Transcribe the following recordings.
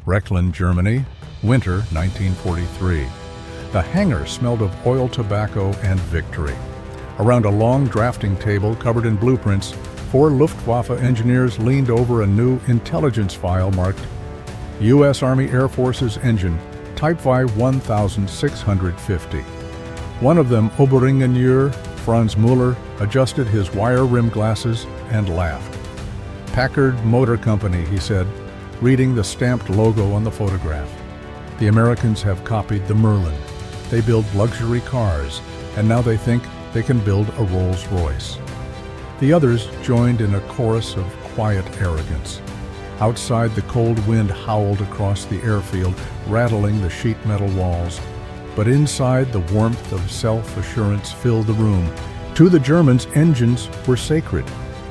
Recklen, Germany, winter 1943. The hangar smelled of oil, tobacco, and victory. Around a long drafting table covered in blueprints, 4 Luftwaffe engineers leaned over a new intelligence file marked U.S. Army Air Force's engine, Type Y 1650. One of them, Oberingenieur Franz Müller, adjusted his wire rim glasses and laughed. Packard Motor Company, he said, reading the stamped logo on the photograph. The Americans have copied the Merlin. They build luxury cars, and now they think they can build a Rolls-Royce. The others joined in a chorus of quiet arrogance. Outside, the cold wind howled across the airfield, rattling the sheet metal walls. But inside, the warmth of self-assurance filled the room. To the Germans, engines were sacred.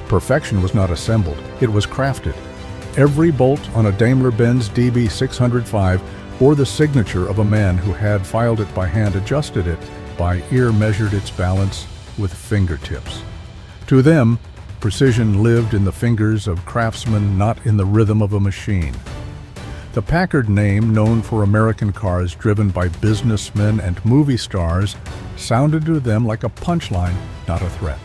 Perfection was not assembled, it was crafted. Every bolt on a Daimler-Benz DB 605 bore the signature of a man who had filed it by hand, adjusted it by ear, measured its balance with fingertips. To them, precision lived in the fingers of craftsmen, not in the rhythm of a machine. The Packard name, known for American cars driven by businessmen and movie stars, sounded to them like a punchline, not a threat.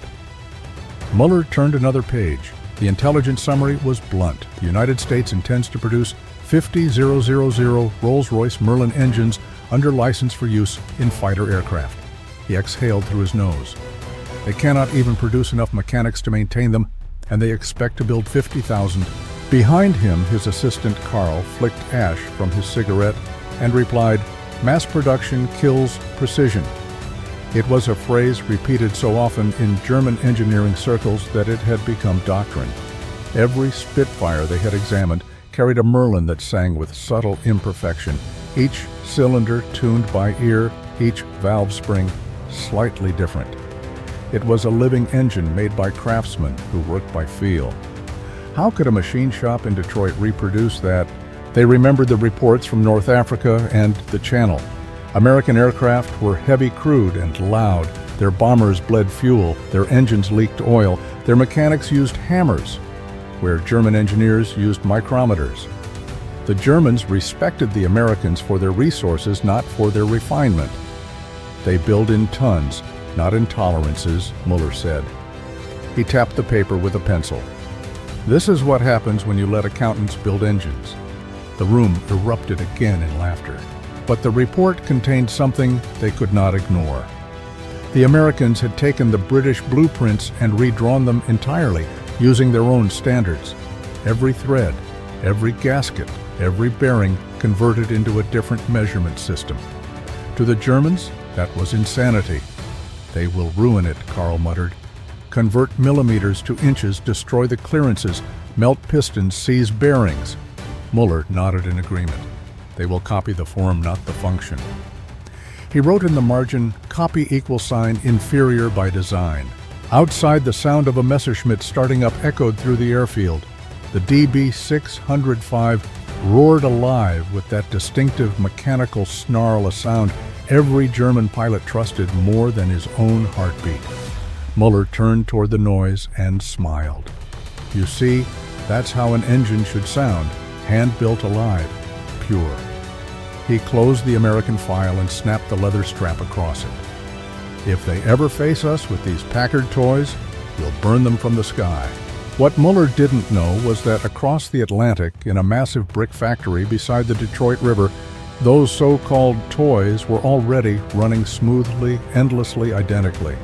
Muller turned another page. The intelligence summary was blunt. The United States intends to produce 50,000 Rolls-Royce Merlin engines under license for use in fighter aircraft. He exhaled through his nose. They cannot even produce enough mechanics to maintain them, and they expect to build 50,000. Behind him, his assistant Carl flicked ash from his cigarette and replied, "Mass production kills precision." It was a phrase repeated so often in German engineering circles that it had become doctrine. Every Spitfire they had examined carried a Merlin that sang with subtle imperfection, each cylinder tuned by ear, each valve spring slightly different. It was a living engine made by craftsmen who worked by feel. How could a machine shop in Detroit reproduce that? They remembered the reports from North Africa and the Channel. American aircraft were heavy-crewed and loud. Their bombers bled fuel, their engines leaked oil, their mechanics used hammers, where German engineers used micrometers. The Germans respected the Americans for their resources, not for their refinement. They build in tons, not in tolerances, Muller said. He tapped the paper with a pencil. This is what happens when you let accountants build engines. The room erupted again in laughter. But the report contained something they could not ignore. The Americans had taken the British blueprints and redrawn them entirely, using their own standards. Every thread, every gasket, every bearing converted into a different measurement system. To the Germans, that was insanity. "They will ruin it," Carl muttered. "Convert millimeters to inches, destroy the clearances, melt pistons, seize bearings." Muller nodded in agreement. They will copy the form, not the function. He wrote in the margin, "Copy = inferior by design." Outside, the sound of a Messerschmitt starting up echoed through the airfield. The DB 605 roared alive with that distinctive mechanical snarl, a sound every German pilot trusted more than his own heartbeat. Muller turned toward the noise and smiled. "You see, that's how an engine should sound, hand-built alive, pure." He closed the American file and snapped the leather strap across it. "If they ever face us with these Packard toys, we'll burn them from the sky." What Muller didn't know was that across the Atlantic, in a massive brick factory beside the Detroit River, those so-called toys were already running smoothly, endlessly, identically.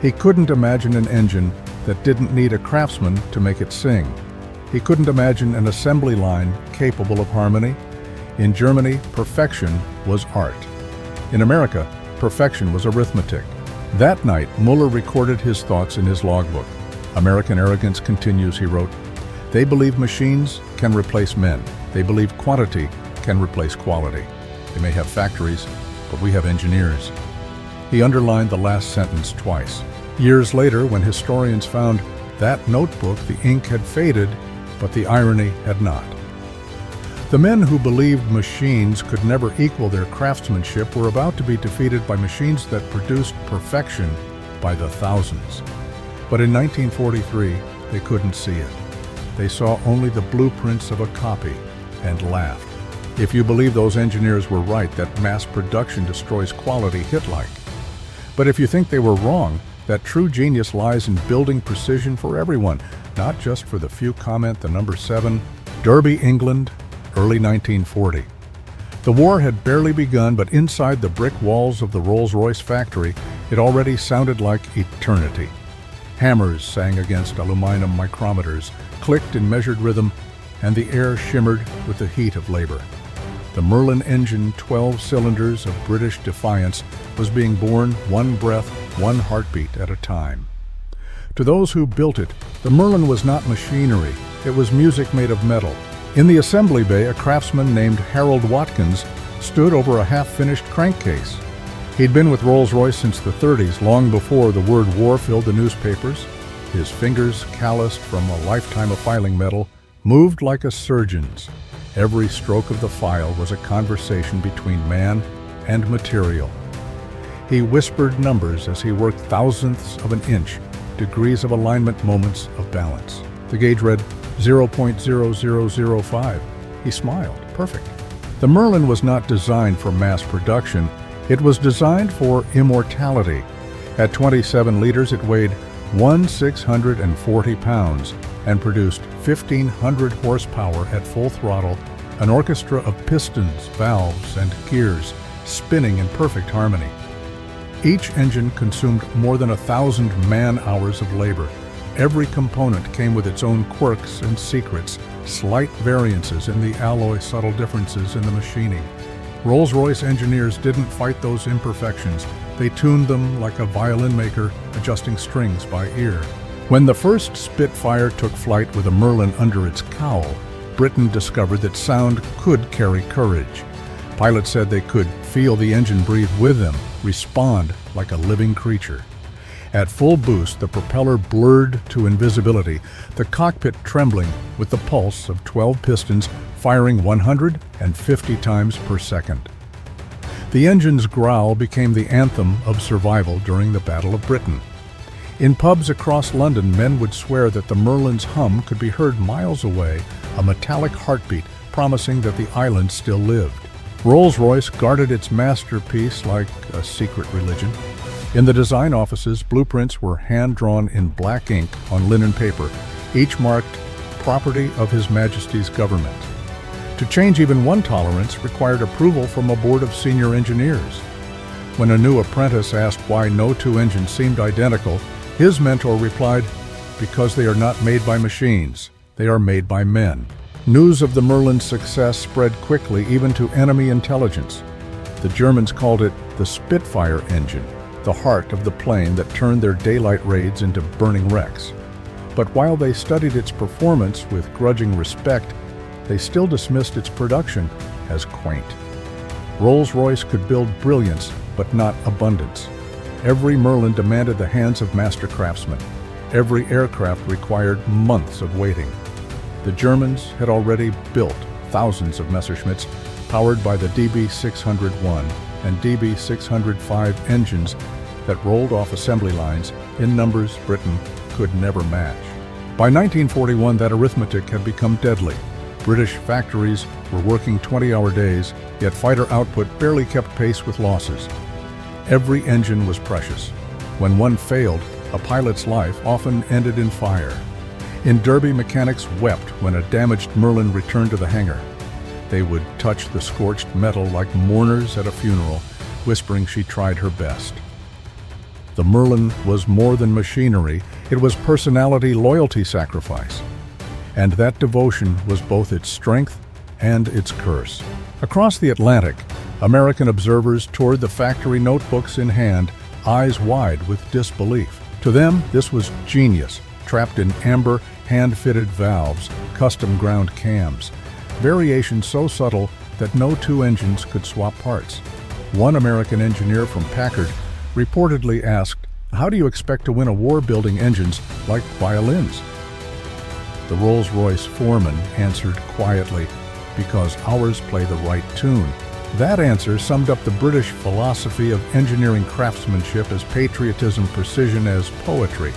He couldn't imagine an engine that didn't need a craftsman to make it sing. He couldn't imagine an assembly line capable of harmony. In Germany, perfection was art. In America, perfection was arithmetic. That night, Muller recorded his thoughts in his logbook. "American arrogance continues," he wrote. "They believe machines can replace men. They believe quantity can replace quality. They may have factories, but we have engineers." He underlined the last sentence twice. Years later, when historians found that notebook, the ink had faded, but the irony had not. The men who believed machines could never equal their craftsmanship were about to be defeated by machines that produced perfection by the thousands. But in 1943, they couldn't see it. They saw only the blueprints of a copy and laughed. if you believe those engineers were right that mass production destroys quality hit-like. But if you think they were wrong, that true genius lies in building precision for everyone, not just for the few. Comment the number 7, Derby, England, early 1940. The war had barely begun, but inside the brick walls of the Rolls-Royce factory, it already sounded like eternity. Hammers sang against aluminum micrometers, clicked in measured rhythm, and the air shimmered with the heat of labor. The Merlin engine, 12 cylinders of British defiance, was being born one breath, one heartbeat at a time. To those who built it, the Merlin was not machinery, it was music made of metal. In the assembly bay, a craftsman named Harold Watkins stood over a half-finished crankcase. He'd been with Rolls-Royce since the 30s, long before the word war filled the newspapers. His fingers, calloused from a lifetime of filing metal, moved like a surgeon's. Every stroke of the file was a conversation between man and material. He whispered numbers as he worked thousandths of an inch, degrees of alignment, moments of balance. The gauge read 0.0005. He smiled. Perfect. The Merlin was not designed for mass production. It was designed for immortality. At 27 liters, it weighed 1,640 pounds and produced 1,500 horsepower at full throttle, an orchestra of pistons, valves, and gears spinning in perfect harmony. Each engine consumed more than 1,000 man-hours of labor. Every component came with its own quirks and secrets, slight variances in the alloy, subtle differences in the machining. Rolls-Royce engineers didn't fight those imperfections. They tuned them like a violin maker adjusting strings by ear. When the first Spitfire took flight with a Merlin under its cowl, Britain discovered that sound could carry courage. Pilots said they could feel the engine breathe with them, respond like a living creature. At full boost, the propeller blurred to invisibility, the cockpit trembling with the pulse of 12 pistons firing 150 times per second. The engine's growl became the anthem of survival during the Battle of Britain. In pubs across London, men would swear that the Merlin's hum could be heard miles away, a metallic heartbeat promising that the island still lived. Rolls-Royce guarded its masterpiece like a secret religion. In the design offices, blueprints were hand-drawn in black ink on linen paper, each marked "Property of His Majesty's Government." To change even one tolerance required approval from a board of senior engineers. When a new apprentice asked why no two engines seemed identical, his mentor replied, "Because they are not made by machines, they are made by men." News of the Merlin's success spread quickly even to enemy intelligence. The Germans called it the Spitfire engine, the heart of the plane that turned their daylight raids into burning wrecks. But while they studied its performance with grudging respect, they still dismissed its production as quaint. Rolls-Royce could build brilliance, but not abundance. Every Merlin demanded the hands of master craftsmen. Every aircraft required months of waiting. The Germans had already built thousands of Messerschmitts powered by the DB601 and DB605 engines that rolled off assembly lines in numbers Britain could never match. By 1941, that arithmetic had become deadly. British factories were working 20-hour days, yet fighter output barely kept pace with losses. Every engine was precious. When one failed, a pilot's life often ended in fire. In Derby, mechanics wept when a damaged Merlin returned to the hangar. They would touch the scorched metal like mourners at a funeral, whispering she tried her best. The Merlin was more than machinery, it was personality, loyalty, sacrifice. And that devotion was both its strength and its curse. Across the Atlantic, American observers toured the factory, notebooks in hand, eyes wide with disbelief. To them, this was genius, trapped in amber, hand-fitted valves, custom-ground cams, variations so subtle that no two engines could swap parts. One American engineer from Packard reportedly asked, "How do you expect to win a war building engines like violins?" The Rolls-Royce foreman answered quietly, "Because ours play the right tune." That answer summed up the British philosophy of engineering craftsmanship as patriotism, precision as poetry.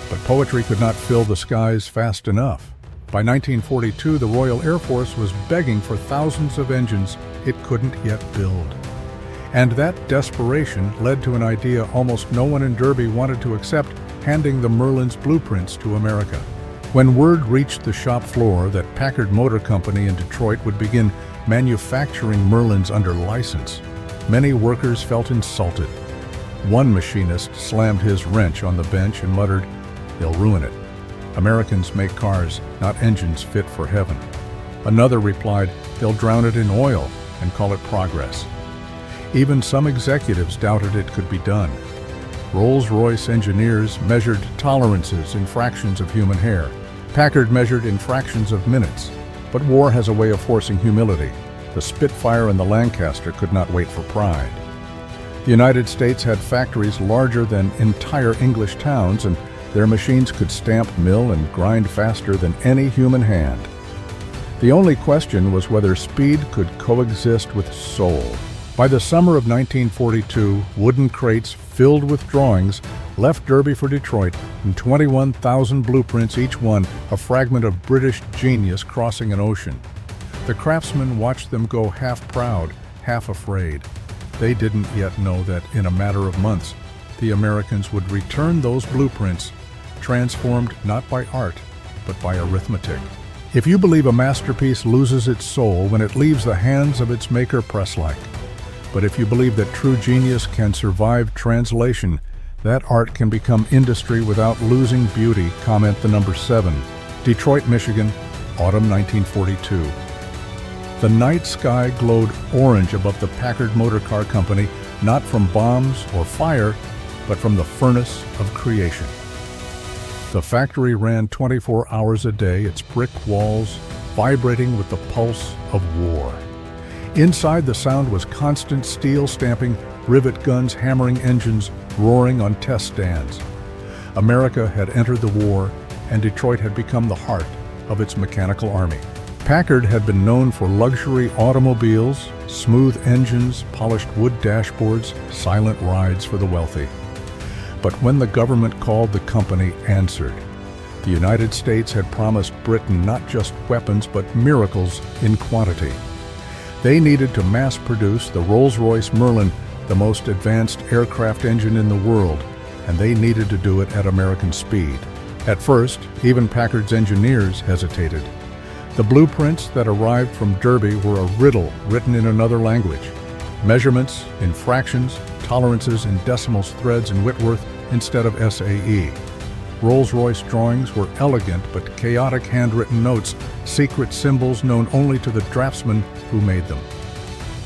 But poetry could not fill the skies fast enough. By 1942, the Royal Air Force was begging for thousands of engines it couldn't yet build. And that desperation led to an idea almost no one in Derby wanted to accept, handing the Merlins blueprints to America. When word reached the shop floor that Packard Motor Company in Detroit would begin manufacturing Merlins under license, many workers felt insulted. One machinist slammed his wrench on the bench and muttered, "They'll ruin it. Americans make cars, not engines fit for heaven." Another replied, "They'll drown it in oil and call it progress." Even some executives doubted it could be done. Rolls-Royce engineers measured tolerances in fractions of human hair. Packard measured in fractions of minutes. But war has a way of forcing humility. The Spitfire and the Lancaster could not wait for pride. The United States had factories larger than entire English towns, and their machines could stamp, mill, and grind faster than any human hand. The only question was whether speed could coexist with soul. By the summer of 1942, wooden crates filled with drawings left Derby for Detroit, and 21,000 blueprints, each one a fragment of British genius crossing an ocean. The craftsmen watched them go half proud, half afraid. They didn't yet know that in a matter of months, the Americans would return those blueprints, transformed not by art, but by arithmetic. If you believe a masterpiece loses its soul when it leaves the hands of its maker press-like, but if you believe that true genius can survive translation, that art can become industry without losing beauty. Comment the number 7. Detroit, Michigan, autumn 1942. The night sky glowed orange above the Packard Motor Car Company, not from bombs or fire, but from the furnace of creation. The factory ran 24 hours a day, its brick walls vibrating with the pulse of war. Inside, the sound was constant steel stamping, rivet guns hammering engines, roaring on test stands. America had entered the war, and Detroit had become the heart of its mechanical army. Packard had been known for luxury automobiles, smooth engines, polished wood dashboards, silent rides for the wealthy. But when the government called, the company answered. The United States had promised Britain not just weapons, but miracles in quantity. They needed to mass-produce the Rolls-Royce Merlin, the most advanced aircraft engine in the world, and they needed to do it at American speed. At first, even Packard's engineers hesitated. The blueprints that arrived from Derby were a riddle written in another language. Measurements in fractions, tolerances in decimals, threads, and Whitworth instead of SAE. Rolls-Royce drawings were elegant but chaotic handwritten notes, secret symbols known only to the draftsman who made them.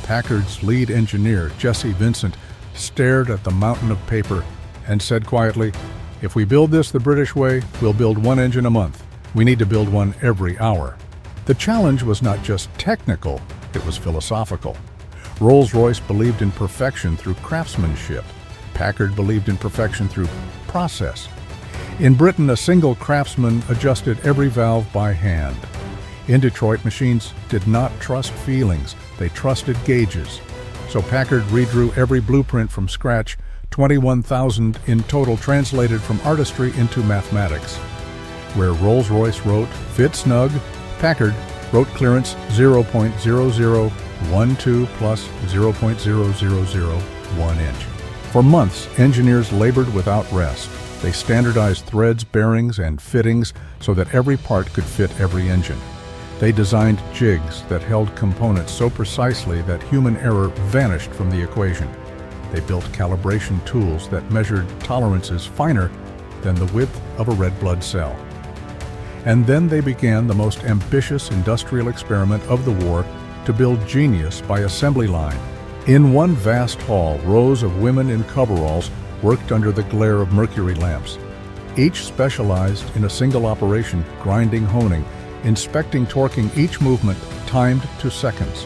Packard's lead engineer, Jesse Vincent, stared at the mountain of paper and said quietly, "If we build this the British way, we'll build one engine a month. We need to build one every hour." The challenge was not just technical, it was philosophical. Rolls-Royce believed in perfection through craftsmanship. Packard believed in perfection through process. In Britain, a single craftsman adjusted every valve by hand. In Detroit, machines did not trust feelings, they trusted gauges. So Packard redrew every blueprint from scratch, 21,000 in total, translated from artistry into mathematics. Where Rolls-Royce wrote "fit snug," Packard wrote clearance 0.0012 plus 0.0001 inch. For months, engineers labored without rest. They standardized threads, bearings, and fittings so that every part could fit every engine. They designed jigs that held components so precisely that human error vanished from the equation. They built calibration tools that measured tolerances finer than the width of a red blood cell. And then they began the most ambitious industrial experiment of the war to build genius by assembly line. In one vast hall, rows of women in coveralls worked under the glare of mercury lamps. Each specialized in a single operation, grinding, honing, inspecting, torquing, each movement timed to seconds.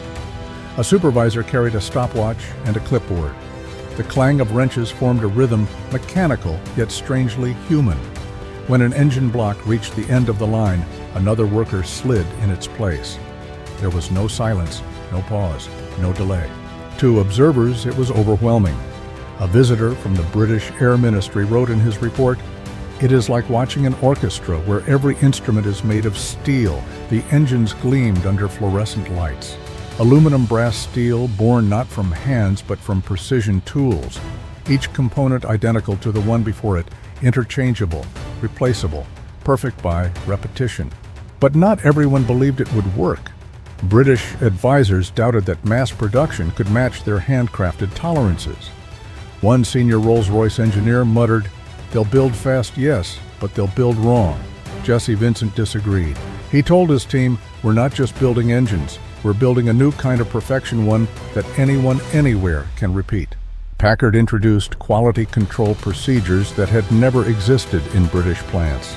A supervisor carried a stopwatch and a clipboard. The clang of wrenches formed a rhythm, mechanical yet strangely human. When an engine block reached the end of the line, another worker slid in its place. There was no silence, no pause, no delay. To observers, it was overwhelming. A visitor from the British Air Ministry wrote in his report, It is like watching an orchestra where every instrument is made of steel. The engines gleamed under fluorescent lights. Aluminum, brass, steel, born not from hands but from precision tools. Each component identical to the one before it, interchangeable, replaceable, perfect by repetition. But not everyone believed it would work. British advisors doubted that mass production could match their handcrafted tolerances. One senior Rolls-Royce engineer muttered, "They'll build fast, yes, but they'll build wrong." Jesse Vincent disagreed. He told his team, "We're not just building engines, we're building a new kind of perfection, one that anyone, anywhere can repeat." Packard introduced quality control procedures that had never existed in British plants.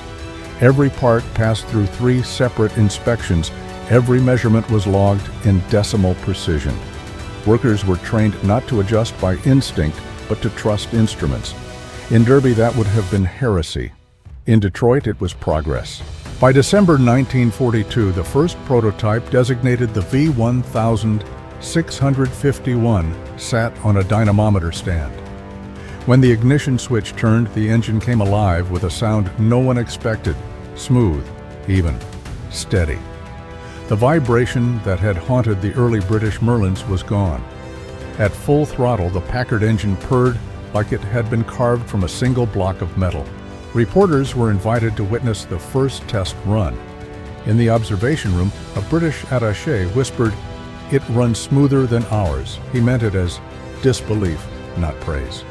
Every part passed through 3 separate inspections. Every measurement was logged in decimal precision. Workers were trained not to adjust by instinct, but to trust instruments. In Derby, that would have been heresy. In Detroit, it was progress. By December 1942, the first prototype, designated the V1651, sat on a dynamometer stand. When the ignition switch turned, the engine came alive with a sound no one expected, smooth, even, steady. The vibration that had haunted the early British Merlins was gone. At full throttle, the Packard engine purred like it had been carved from a single block of metal. Reporters were invited to witness the first test run. In the observation room, a British attaché whispered, "It runs smoother than ours." He meant it as disbelief, not praise.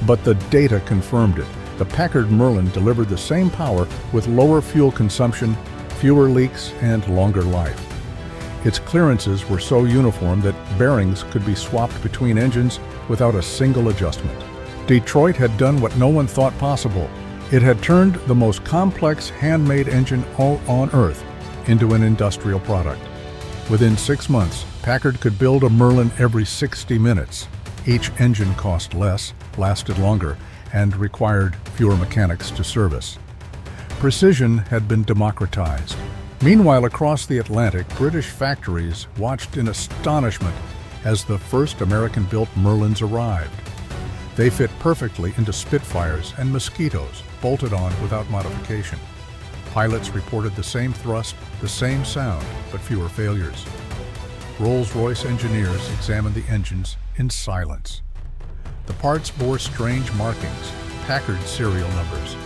But the data confirmed it. The Packard Merlin delivered the same power with lower fuel consumption, fewer leaks, and longer life. Its clearances were so uniform that bearings could be swapped between engines without a single adjustment. Detroit had done what no one thought possible. It had turned the most complex handmade engine on Earth into an industrial product. Within 6 months, Packard could build a Merlin every 60 minutes. Each engine cost less, lasted longer, and required fewer mechanics to service. Precision had been democratized. Meanwhile, across the Atlantic, British factories watched in astonishment as the first American-built Merlins arrived. They fit perfectly into Spitfires and Mosquitoes, bolted on without modification. Pilots reported the same thrust, the same sound, but fewer failures. Rolls-Royce engineers examined the engines in silence. The parts bore strange markings, Packard serial numbers,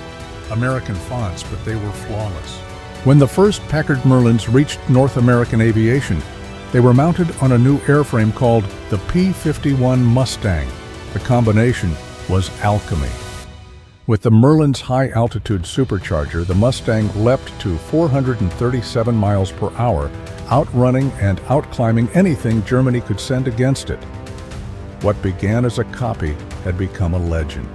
American fonts, but they were flawless. When the first Packard Merlins reached North American aviation, they were mounted on a new airframe called the P-51 Mustang. The combination was alchemy. With the Merlin's high-altitude supercharger, the Mustang leapt to 437 miles per hour, outrunning and outclimbing anything Germany could send against it. What began as a copy had become a legend.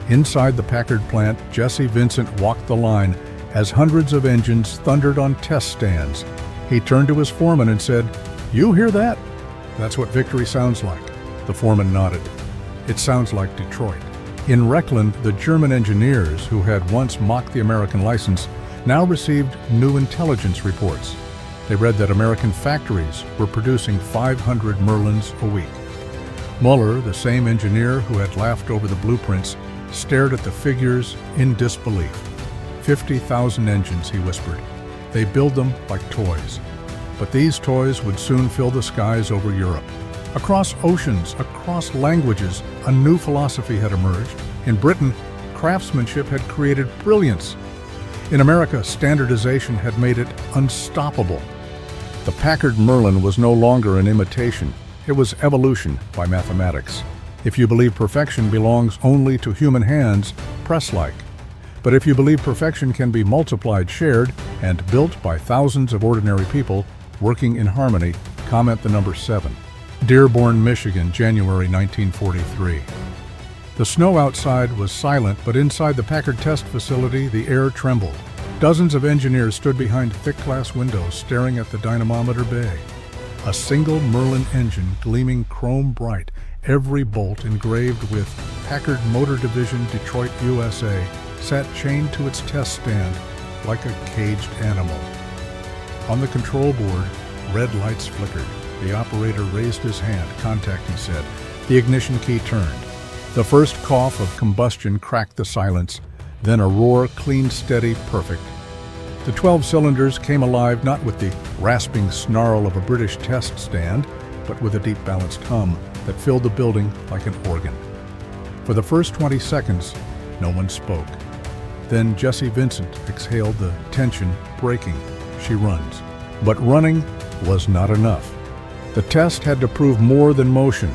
Inside the Packard plant, Jesse Vincent walked the line as hundreds of engines thundered on test stands. He turned to his foreman and said, "You hear that? That's what victory sounds like." The foreman nodded. "It sounds like Detroit." In Reckland, the German engineers, who had once mocked the American license, now received new intelligence reports. They read that American factories were producing 500 Merlins a week. Muller, the same engineer who had laughed over the blueprints, stared at the figures in disbelief. 50,000 engines, he whispered. They build them like toys. But these toys would soon fill the skies over Europe. Across oceans, across languages, a new philosophy had emerged. In Britain, craftsmanship had created brilliance. In America, standardization had made it unstoppable. The Packard Merlin was no longer an imitation. It was evolution by mathematics. If you believe perfection belongs only to human hands, press like. But if you believe perfection can be multiplied, shared, and built by thousands of ordinary people working in harmony, comment the number 7. Dearborn, Michigan, January 1943. The snow outside was silent, but inside the Packard test facility, the air trembled. Dozens of engineers stood behind thick glass windows staring at the dynamometer bay. A single Merlin engine gleaming chrome bright, every bolt engraved with Packard Motor Division, Detroit, USA, sat chained to its test stand like a caged animal. On the control board, red lights flickered. The operator raised his hand. "Contact," he said. The ignition key turned. The first cough of combustion cracked the silence. Then a roar, clean, steady, perfect. The 12 cylinders came alive not with the rasping snarl of a British test stand, but with a deep balanced hum that filled the building like an organ. For the first 20 seconds, no one spoke. Then Jessie Vincent exhaled, the tension breaking. She runs. But running was not enough. The test had to prove more than motion.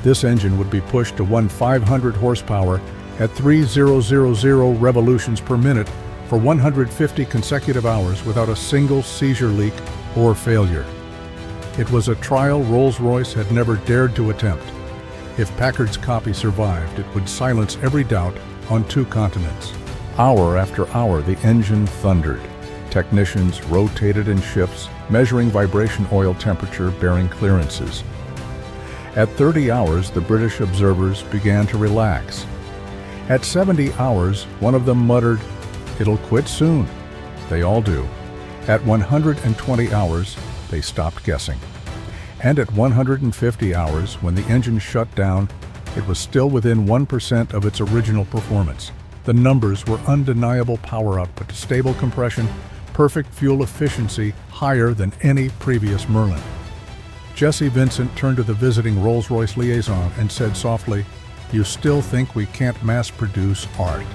This engine would be pushed to 500 horsepower at 3,000 revolutions per minute for 150 consecutive hours without a single seizure leak or failure. It was a trial Rolls-Royce had never dared to attempt. If Packard's copy survived, it would silence every doubt on 2 continents. Hour after hour, the engine thundered. Technicians rotated in shifts, measuring vibration oil temperature, bearing clearances. At 30 hours, the British observers began to relax. At 70 hours, one of them muttered, "It'll quit soon." They all do. At 120 hours, they stopped guessing. And at 150 hours, when the engine shut down, it was still within 1% of its original performance. The numbers were undeniable: power output, stable compression, perfect fuel efficiency, higher than any previous Merlin. Jessie Vincent turned to the visiting Rolls-Royce liaison and said softly, "You still think we can't mass-produce art?"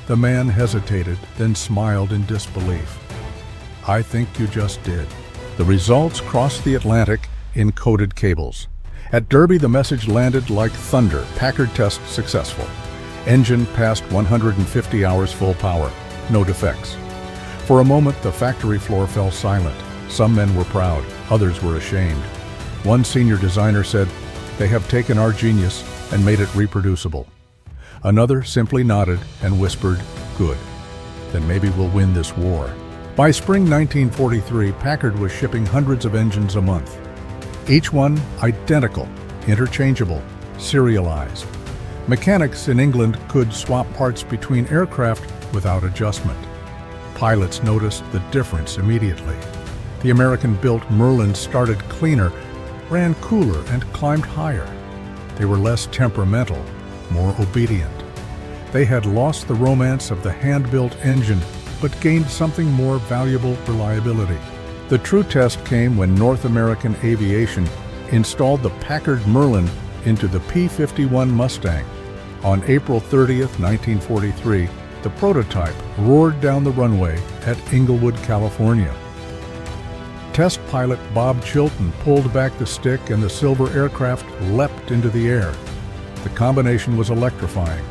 The man hesitated, then smiled in disbelief. "I think you just did." The results crossed the Atlantic in coded cables. At Derby, the message landed like thunder. Packard test successful. Engine passed 150 hours full power. No defects. For a moment, the factory floor fell silent. Some men were proud, others were ashamed. One senior designer said, "They have taken our genius and made it reproducible." Another simply nodded and whispered, "Good. Then maybe we'll win this war." By spring 1943, Packard was shipping hundreds of engines a month. Each one identical, interchangeable, serialized. Mechanics in England could swap parts between aircraft without adjustment. Pilots noticed the difference immediately. The American-built Merlins started cleaner, ran cooler, and climbed higher. They were less temperamental, more obedient. They had lost the romance of the hand-built engine, but gained something more valuable: reliability. The true test came when North American Aviation installed the Packard Merlin into the P-51 Mustang. On April 30th, 1943, the prototype roared down the runway at Inglewood, California. Test pilot Bob Chilton pulled back the stick and the silver aircraft leapt into the air. The combination was electrifying.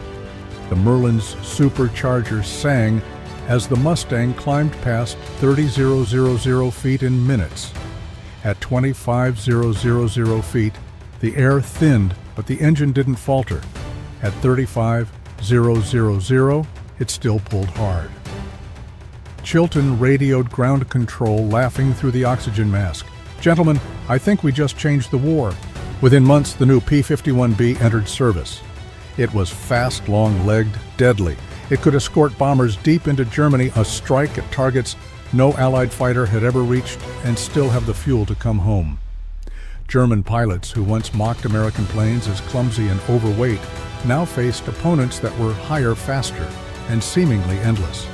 The Merlin's supercharger sang as the Mustang climbed past 30,000 feet in minutes. At 25,000 feet, the air thinned, but the engine didn't falter. At 35,000, it still pulled hard. Chilton radioed ground control, laughing through the oxygen mask. "Gentlemen, I think we just changed the war." Within months, the new P-51B entered service. It was fast, long-legged, deadly. It could escort bombers deep into Germany, a strike at targets no Allied fighter had ever reached, and still have the fuel to come home. German pilots who once mocked American planes as clumsy and overweight now faced opponents that were higher, faster, and seemingly endless.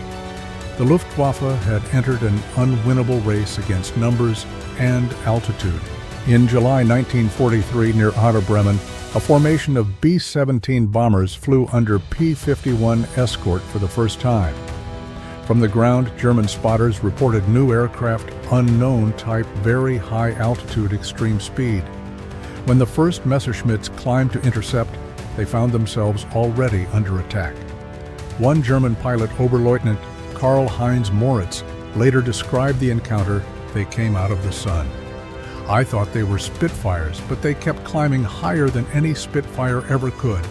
The Luftwaffe had entered an unwinnable race against numbers and altitude. In July 1943, near Otto Bremen, a formation of B-17 bombers flew under P-51 escort for the first time. From the ground, German spotters reported new aircraft, unknown type, very high altitude, extreme speed. When the first Messerschmitts climbed to intercept, they found themselves already under attack. One German pilot, Oberleutnant Karl-Heinz Moritz, later described the encounter: "They came out of the sun. I thought they were Spitfires, but they kept climbing higher than any Spitfire ever could.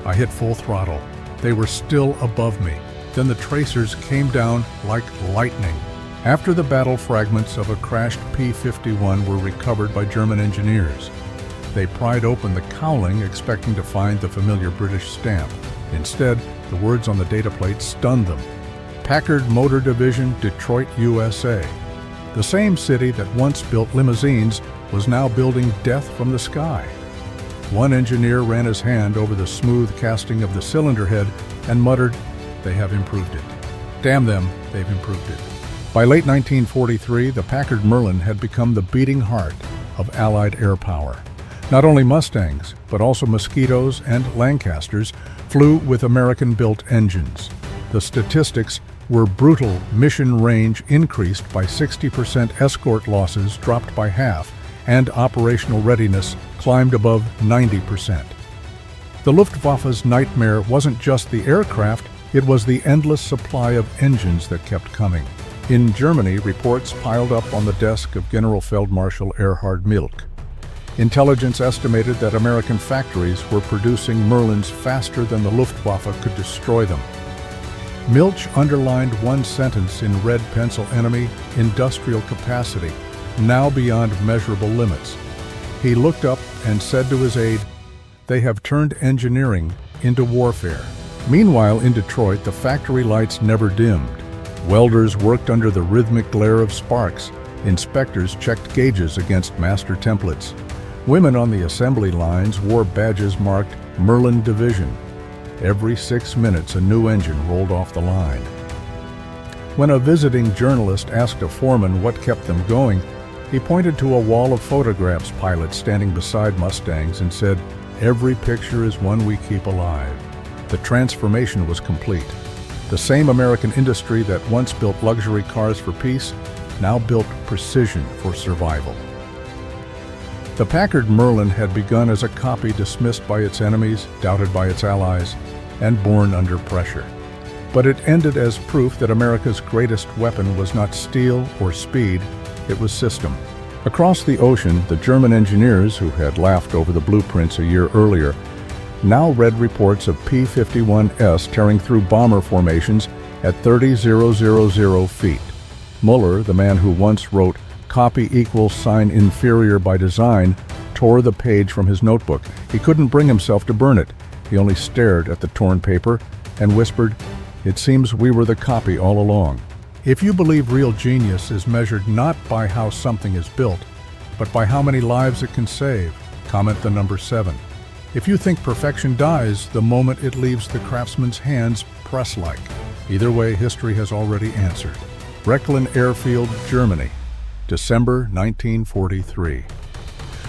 I hit full throttle. They were still above me. Then the tracers came down like lightning." After the battle, fragments of a crashed P-51 were recovered by German engineers. They pried open the cowling, expecting to find the familiar British stamp. Instead, the words on the data plate stunned them: Packard Motor Division, Detroit, USA. The same city that once built limousines was now building death from the sky. One engineer ran his hand over the smooth casting of the cylinder head and muttered, they have improved it. Damn them, they've improved it. By late 1943, the Packard Merlin had become the beating heart of Allied air power. Not only Mustangs, but also Mosquitoes and Lancasters flew with American-built engines. The statistics were brutal. Mission range increased by 60%, escort losses dropped by half, and operational readiness climbed above 90%. The Luftwaffe's nightmare wasn't just the aircraft, it was the endless supply of engines that kept coming. In Germany, reports piled up on the desk of General Feldmarschall Erhard Milch. Intelligence estimated that American factories were producing Merlins faster than the Luftwaffe could destroy them. Milch underlined one sentence in red pencil: enemy industrial capacity, now beyond measurable limits. He looked up and said to his aide, "They have turned engineering into warfare." Meanwhile, in Detroit, the factory lights never dimmed. Welders worked under the rhythmic glare of sparks. Inspectors checked gauges against master templates. Women on the assembly lines wore badges marked Merlin Division. Every 6 minutes, a new engine rolled off the line. When a visiting journalist asked a foreman what kept them going, he pointed to a wall of photographs pilots standing beside Mustangs and said, "Every picture is one we keep alive." The transformation was complete. The same American industry that once built luxury cars for peace now built precision for survival. The Packard Merlin had begun as a copy dismissed by its enemies, doubted by its allies, and born under pressure. But it ended as proof that America's greatest weapon was not steel or speed, it was system. Across the ocean, the German engineers, who had laughed over the blueprints a year earlier, now read reports of P-51S tearing through bomber formations at 30,000 feet. Muller, the man who once wrote "copy equals sign inferior by design," tore the page from his notebook. He couldn't bring himself to burn it. He only stared at the torn paper and whispered, "It seems we were the copy all along." If you believe real genius is measured not by how something is built, but by how many lives it can save, comment the number 7. If you think perfection dies the moment it leaves the craftsman's hands press-like, either way, history has already answered. Rechlin Airfield, Germany, December 1943.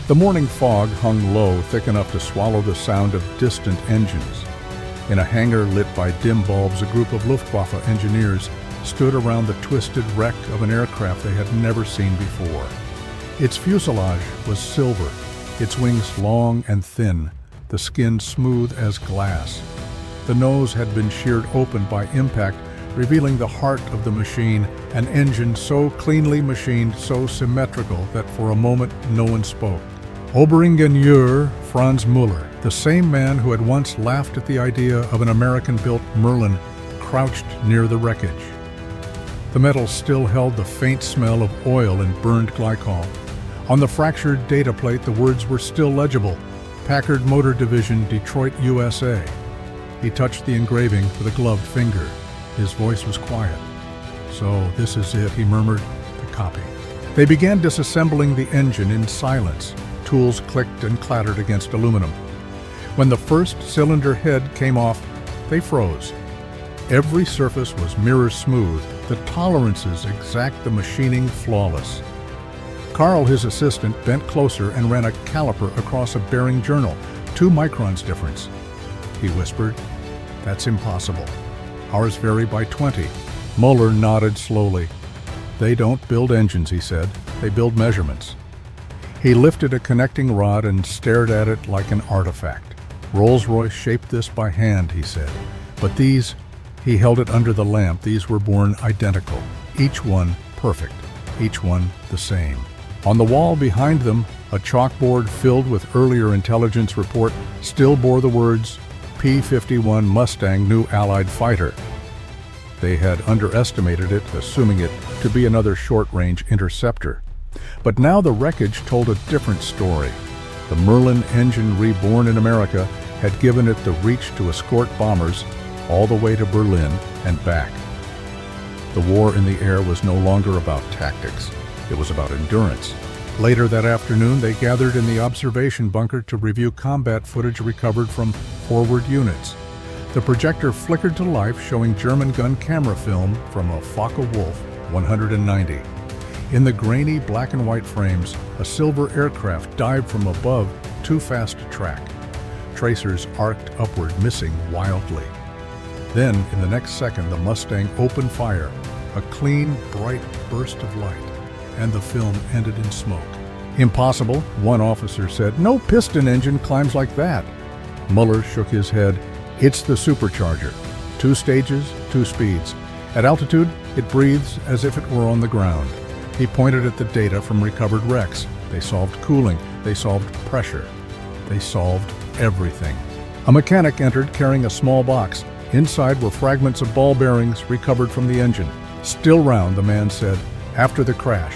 The morning fog hung low, thick enough to swallow the sound of distant engines. In a hangar lit by dim bulbs, a group of Luftwaffe engineers stood around the twisted wreck of an aircraft they had never seen before. Its fuselage was silver, its wings long and thin, the skin smooth as glass. The nose had been sheared open by impact, revealing the heart of the machine, an engine so cleanly machined, so symmetrical that for a moment no one spoke. Oberingenieur Franz Müller, the same man who had once laughed at the idea of an American-built Merlin, crouched near the wreckage. The metal still held the faint smell of oil and burned glycol. On the fractured data plate, the words were still legible: Packard Motor Division, Detroit, USA. He touched the engraving with a gloved finger. His voice was quiet. "So this is it," he murmured, "the copy." They began disassembling the engine in silence. Tools clicked and clattered against aluminum. When the first cylinder head came off, they froze. Every surface was mirror smooth, the tolerances exact, the machining flawless. Carl, his assistant, bent closer and ran a caliper across a bearing journal. 2 microns difference. He whispered, "That's impossible. Ours vary by 20. Muller nodded slowly. "They don't build engines," he said. "They build measurements." He lifted a connecting rod and stared at it like an artifact. "Rolls-Royce shaped this by hand," he said. "But these," he held it under the lamp, "these were born identical. Each one perfect. Each one the same." On the wall behind them, a chalkboard filled with earlier intelligence report still bore the words, P-51 Mustang new Allied fighter. They had underestimated it, assuming it to be another short-range interceptor. But now the wreckage told a different story. The Merlin engine reborn in America had given it the reach to escort bombers all the way to Berlin and back. The war in the air was no longer about tactics. It was about endurance. Later that afternoon, they gathered in the observation bunker to review combat footage recovered from forward units. The projector flickered to life, showing German gun camera film from a Focke-Wulf 190. In the grainy black and white frames, a silver aircraft dived from above, too fast to track. Tracers arced upward, missing wildly. Then, in the next second, the Mustang opened fire, a clean, bright burst of light, and the film ended in smoke. "Impossible," one officer said. "No piston engine climbs like that." Muller shook his head. "It's the supercharger. 2 stages, 2 speeds. At altitude, it breathes as if it were on the ground." He pointed at the data from recovered wrecks. They solved cooling. They solved pressure. They solved everything. A mechanic entered carrying a small box. Inside were fragments of ball bearings recovered from the engine. "Still round," the man said, "after the crash."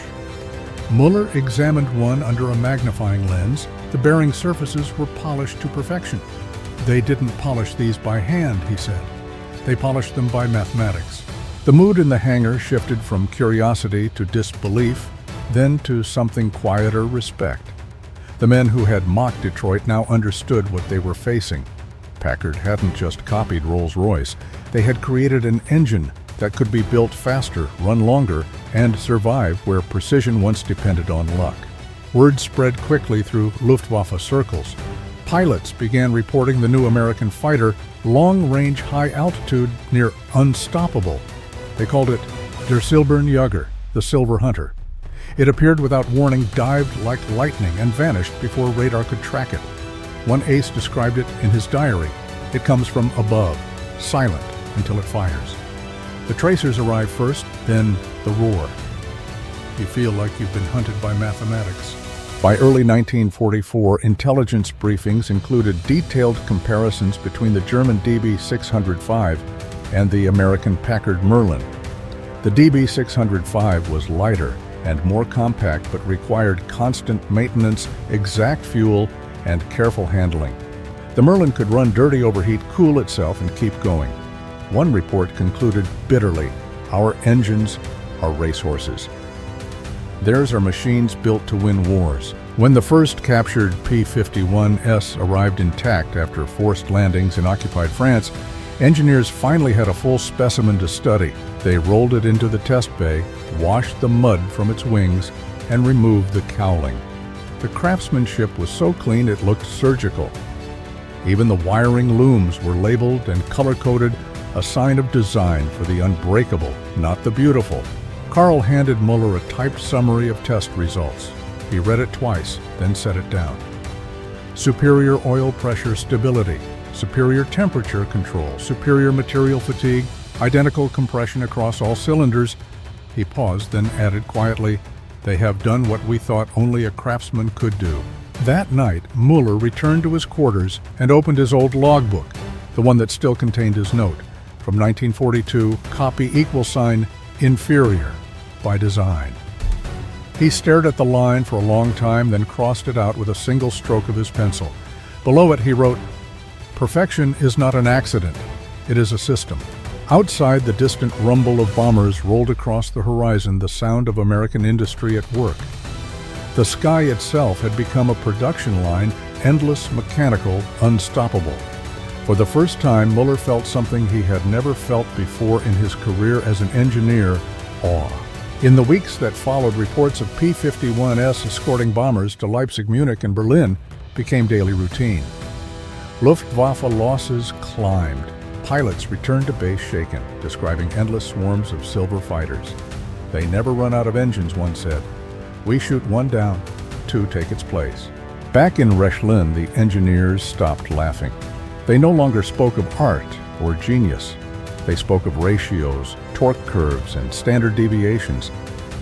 Muller examined one under a magnifying lens. The bearing surfaces were polished to perfection. "They didn't polish these by hand," he said. "They polished them by mathematics." The mood in the hangar shifted from curiosity to disbelief, then to something quieter respect. The men who had mocked Detroit now understood what they were facing. Packard hadn't just copied Rolls-Royce. They had created an engine that could be built faster, run longer, and survive where precision once depended on luck. Word spread quickly through Luftwaffe circles. Pilots began reporting the new American fighter, long-range high-altitude, near unstoppable. They called it Der Silberne, the Silver Hunter. It appeared without warning, dived like lightning, and vanished before radar could track it. One ace described it in his diary. "It comes from above, silent until it fires." The tracers arrive first, then the roar. You feel like you've been hunted by mathematics. By early 1944, intelligence briefings included detailed comparisons between the German DB-605 and the American Packard Merlin. The DB-605 was lighter and more compact, but required constant maintenance, exact fuel, and careful handling. The Merlin could run dirty, overheat, cool itself, and keep going. One report concluded bitterly, "Our engines are racehorses. Theirs are machines built to win wars." When the first captured P-51S arrived intact after forced landings in occupied France, engineers finally had a full specimen to study. They rolled it into the test bay, washed the mud from its wings, and removed the cowling. The craftsmanship was so clean it looked surgical. Even the wiring looms were labeled and color-coded, a sign of design for the unbreakable, not the beautiful. Carl handed Muller a typed summary of test results. He read it twice, then set it down. Superior oil pressure stability, superior temperature control, superior material fatigue, identical compression across all cylinders. He paused, then added quietly, "They have done what we thought only a craftsman could do." That night, Muller returned to his quarters and opened his old logbook, the one that still contained his note. From 1942, copy =inferior by design. He stared at the line for a long time, then crossed it out with a single stroke of his pencil. Below it, he wrote, "Perfection is not an accident. It is a system." Outside, the distant rumble of bombers rolled across the horizon, the sound of American industry at work. The sky itself had become a production line, endless, mechanical, unstoppable. For the first time, Muller felt something he had never felt before in his career as an engineer: awe. In the weeks that followed, reports of P-51S escorting bombers to Leipzig, Munich, and Berlin became daily routine. Luftwaffe losses climbed. Pilots returned to base shaken, describing endless swarms of silver fighters. "They never run out of engines," one said. "We shoot one down, 2 take its place." Back in Rechlin, the engineers stopped laughing. They no longer spoke of art or genius. They spoke of ratios, torque curves, and standard deviations.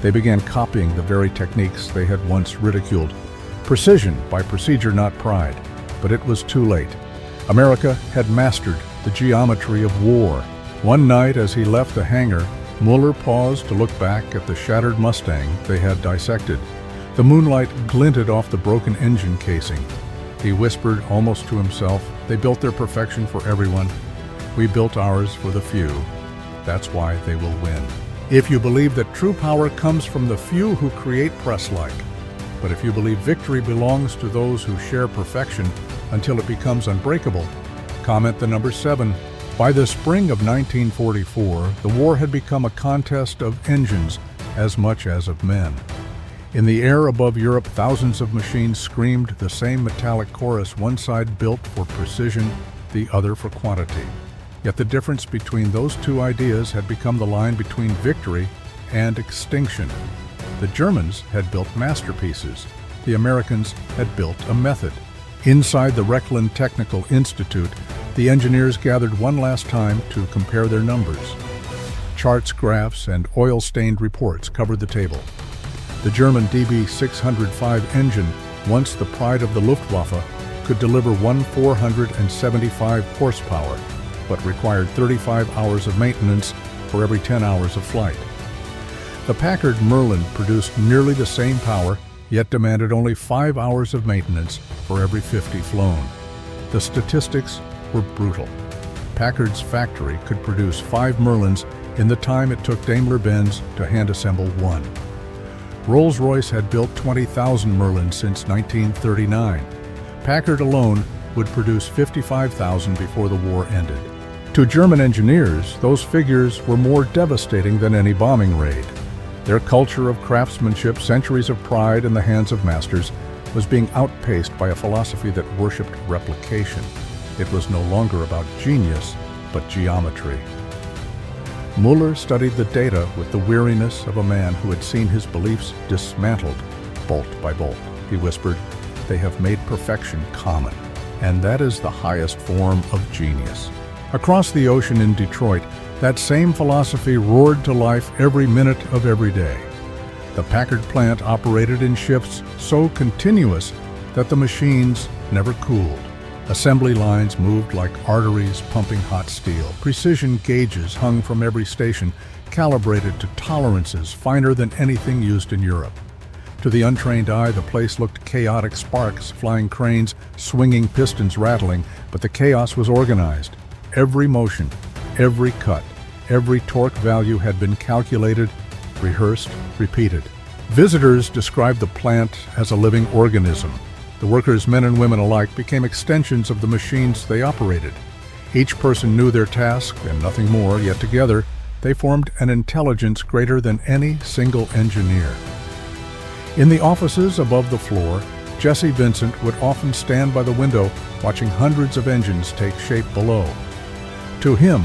They began copying the very techniques they had once ridiculed. Precision by procedure, not pride. But it was too late. America had mastered the geometry of war. One night, as he left the hangar, Muller paused to look back at the shattered Mustang they had dissected. The moonlight glinted off the broken engine casing. He whispered almost to himself, "They built their perfection for everyone. We built ours for the few. That's why they will win." If you believe that true power comes from the few who create press-like, but if you believe victory belongs to those who share perfection until it becomes unbreakable, comment the number 7 By the spring of 1944, the war had become a contest of engines as much as of men. In the air above Europe, thousands of machines screamed the same metallic chorus, one side built for precision, the other for quantity. Yet the difference between those two ideas had become the line between victory and extinction. The Germans had built masterpieces. The Americans had built a method. Inside the Rechlin Technical Institute, the engineers gathered one last time to compare their numbers. Charts, graphs, and oil-stained reports covered the table. The German DB-605 engine, once the pride of the Luftwaffe, could deliver 475 horsepower, but required 35 hours of maintenance for every 10 hours of flight. The Packard Merlin produced nearly the same power, yet demanded only 5 hours of maintenance for every 50 flown. The statistics were brutal. Packard's factory could produce 5 Merlins in the time it took Daimler-Benz to hand-assemble one. Rolls-Royce had built 20,000 Merlins since 1939. Packard alone would produce 55,000 before the war ended. To German engineers, those figures were more devastating than any bombing raid. Their culture of craftsmanship, centuries of pride in the hands of masters, was being outpaced by a philosophy that worshipped replication. It was no longer about genius, but geometry. Muller studied the data with the weariness of a man who had seen his beliefs dismantled, bolt by bolt. He whispered, "They have made perfection common, and that is the highest form of genius." Across the ocean in Detroit, that same philosophy roared to life every minute of every day. The Packard plant operated in shifts so continuous that the machines never cooled. Assembly lines moved like arteries pumping hot steel. Precision gauges hung from every station, calibrated to tolerances finer than anything used in Europe. To the untrained eye, the place looked chaotic: sparks, flying cranes, swinging pistons rattling, but the chaos was organized. Every motion, every cut, every torque value had been calculated, rehearsed, repeated. Visitors described the plant as a living organism. The workers, men and women alike, became extensions of the machines they operated. Each person knew their task and nothing more, yet together they formed an intelligence greater than any single engineer. In the offices above the floor, Jesse Vincent would often stand by the window watching hundreds of engines take shape below. To him,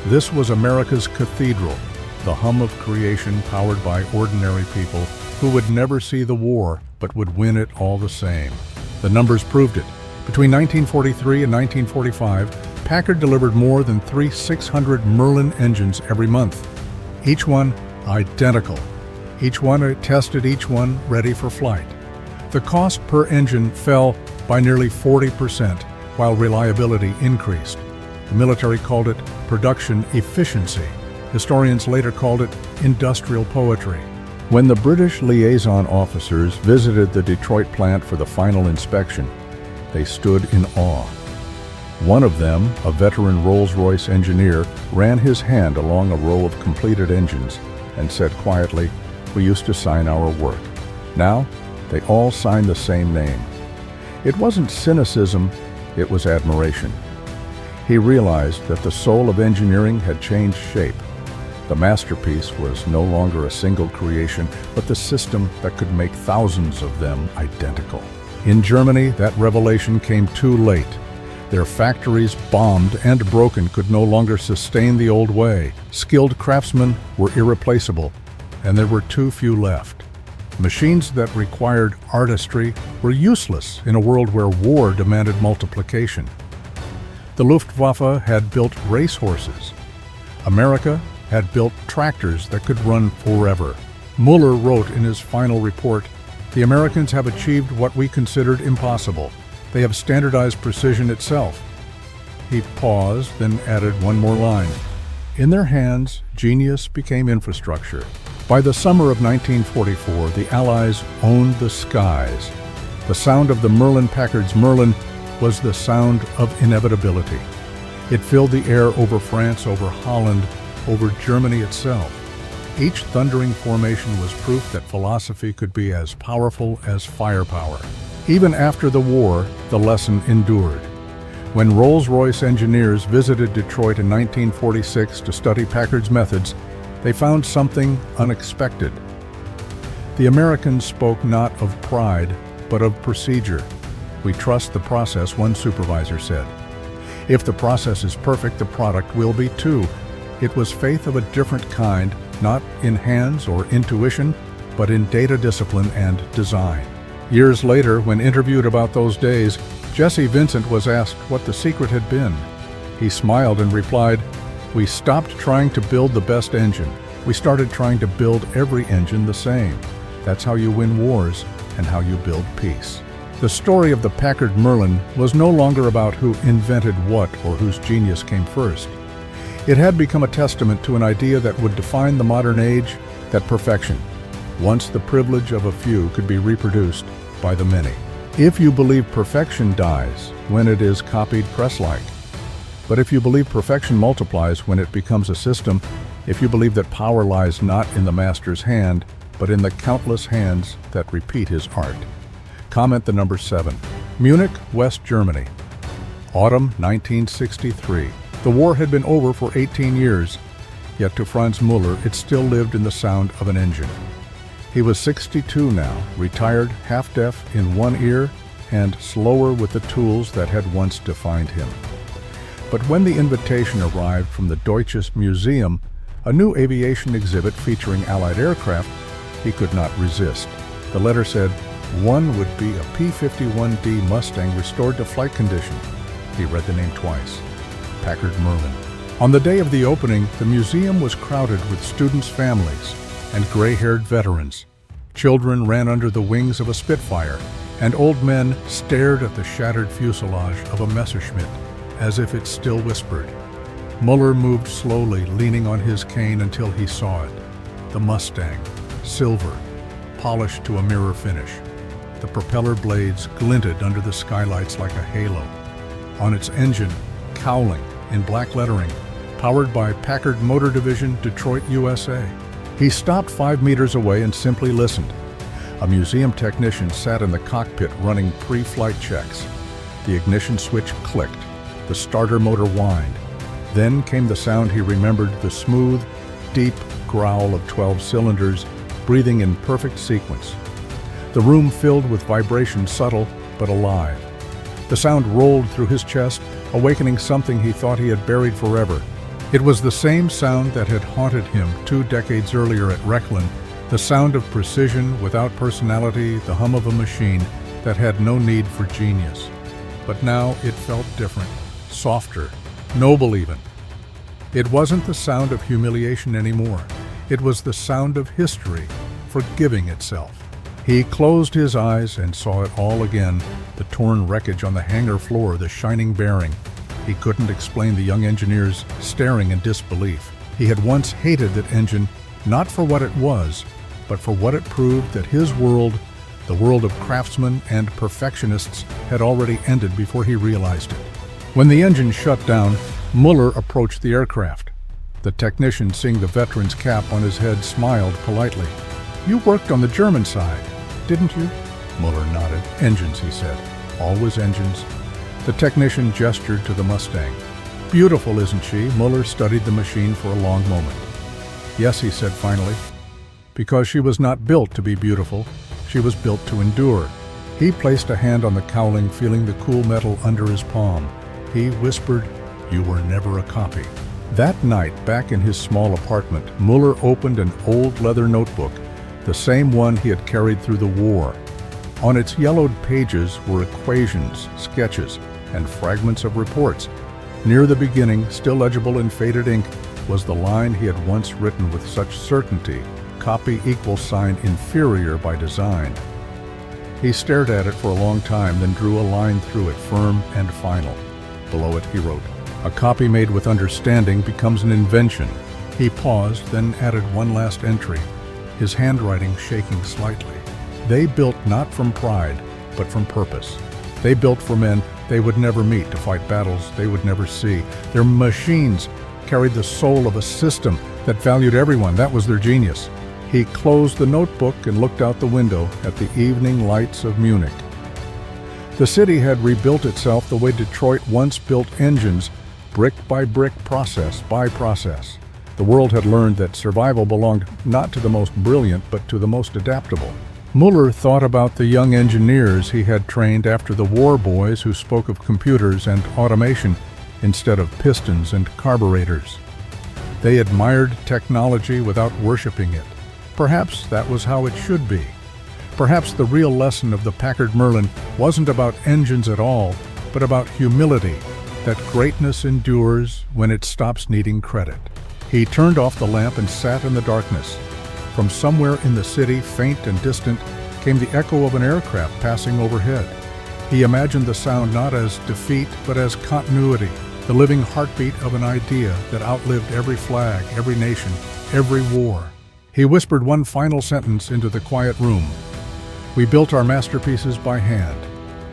this was America's cathedral, the hum of creation powered by ordinary people who would never see the war but would win it all the same. The numbers proved it. Between 1943 and 1945, Packard delivered more than 600 Merlin engines every month, each one identical. Each one tested, each one ready for flight. The cost per engine fell by nearly 40%, while reliability increased. The military called it production efficiency. Historians later called it industrial poetry. When the British liaison officers visited the Detroit plant for the final inspection, they stood in awe. One of them, a veteran Rolls-Royce engineer, ran his hand along a row of completed engines and said quietly, "We used to sign our work. Now, they all sign the same name." It wasn't cynicism, it was admiration. He realized that the soul of engineering had changed shape. The masterpiece was no longer a single creation, but the system that could make thousands of them identical. In Germany, that revelation came too late. Their factories, bombed and broken, could no longer sustain the old way. Skilled craftsmen were irreplaceable, and there were too few left. Machines that required artistry were useless in a world where war demanded multiplication. The Luftwaffe had built racehorses. America had built tractors that could run forever. Muller wrote in his final report, "The Americans have achieved what we considered impossible. They have standardized precision itself." He paused, then added one more line. "In their hands, genius became infrastructure." By the summer of 1944, the Allies owned the skies. The sound of the Packard's Merlin was the sound of inevitability. It filled the air over France, over Holland, over Germany itself. Each thundering formation was proof that philosophy could be as powerful as firepower. Even after the war, the lesson endured. When Rolls-Royce engineers visited Detroit in 1946 to study Packard's methods, they found something unexpected. The Americans spoke not of pride, but of procedure. "We trust the process," one supervisor said. "If the process is perfect, the product will be too." It was faith of a different kind, not in hands or intuition, but in data discipline and design. Years later, when interviewed about those days, Jesse Vincent was asked what the secret had been. He smiled and replied, "We stopped trying to build the best engine. We started trying to build every engine the same. That's how you win wars and how you build peace." The story of the Packard Merlin was no longer about who invented what or whose genius came first. It had become a testament to an idea that would define the modern age, that perfection, once the privilege of a few, could be reproduced by the many. If you believe perfection dies when it is copied press-like, but if you believe perfection multiplies when it becomes a system, if you believe that power lies not in the master's hand, but in the countless hands that repeat his art. Comment the number 7. Munich, West Germany. Autumn 1963. The war had been over for 18 years, yet to Franz Müller it still lived in the sound of an engine. He was 62 now, retired, half-deaf in one ear, and slower with the tools that had once defined him. But when the invitation arrived from the Deutsches Museum, a new aviation exhibit featuring Allied aircraft, he could not resist. The letter said, one would be a P-51D Mustang restored to flight condition. He read the name twice. Packard Merlin. On the day of the opening, the museum was crowded with students' families and gray-haired veterans. Children ran under the wings of a Spitfire, and old men stared at the shattered fuselage of a Messerschmitt as if it still whispered. Müller moved slowly, leaning on his cane until he saw it. The Mustang, silver, polished to a mirror finish. The propeller blades glinted under the skylights like a halo. On its engine, cowling in black lettering, powered by Packard Motor Division, Detroit, USA. He stopped 5 meters away and simply listened. A museum technician sat in the cockpit running pre-flight checks. The ignition switch clicked. The starter motor whined. Then came the sound he remembered, the smooth, deep growl of 12 cylinders, breathing in perfect sequence. The room filled with vibration, subtle but alive. The sound rolled through his chest, awakening something he thought he had buried forever. It was the same sound that had haunted him 2 decades earlier at Rechlin, the sound of precision without personality, the hum of a machine that had no need for genius. But now it felt different, softer, noble even. It wasn't the sound of humiliation anymore. It was the sound of history, forgiving itself. He closed his eyes and saw it all again, the torn wreckage on the hangar floor, the shining bearing. He couldn't explain the young engineers staring in disbelief. He had once hated that engine, not for what it was, but for what it proved that his world, the world of craftsmen and perfectionists, had already ended before he realized it. When the engine shut down, Müller approached the aircraft. The technician, seeing the veteran's cap on his head, smiled politely. "You worked on the German side, didn't you?" Müller nodded. "Engines," he said. "Always engines." The technician gestured to the Mustang. "Beautiful, isn't she?" Müller studied the machine for a long moment. "Yes," he said finally. "Because she was not built to be beautiful. She was built to endure." He placed a hand on the cowling, feeling the cool metal under his palm. He whispered, "You were never a copy." That night, back in his small apartment, Müller opened an old leather notebook, the same one he had carried through the war. On its yellowed pages were equations, sketches, and fragments of reports. Near the beginning, still legible in faded ink, was the line he had once written with such certainty, "Copy equals sign inferior by design." He stared at it for a long time, then drew a line through it, firm and final. Below it he wrote, "A copy made with understanding becomes an invention." He paused, then added one last entry, his handwriting shaking slightly. They built not from pride, but from purpose. They built for men they would never meet, to fight battles they would never see. Their machines carried the soul of a system that valued everyone. That was their genius. He closed the notebook and looked out the window at the evening lights of Munich. The city had rebuilt itself the way Detroit once built engines, brick by brick, process by process. The world had learned that survival belonged not to the most brilliant, but to the most adaptable. Mueller thought about the young engineers he had trained after the war boys who spoke of computers and automation instead of pistons and carburetors. They admired technology without worshiping it. Perhaps that was how it should be. Perhaps the real lesson of the Packard Merlin wasn't about engines at all, but about humility, that greatness endures when it stops needing credit. He turned off the lamp and sat in the darkness. From somewhere in the city, faint and distant, came the echo of an aircraft passing overhead. He imagined the sound not as defeat, but as continuity, the living heartbeat of an idea that outlived every flag, every nation, every war. He whispered one final sentence into the quiet room. "We built our masterpieces by hand.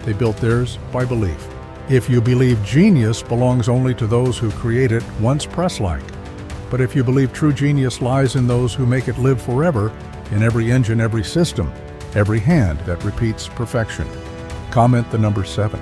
They built theirs by belief. If you believe genius belongs only to those who create it, once press-like. But if you believe true genius lies in those who make it live forever, in every engine, every system, every hand that repeats perfection." Comment the number 7.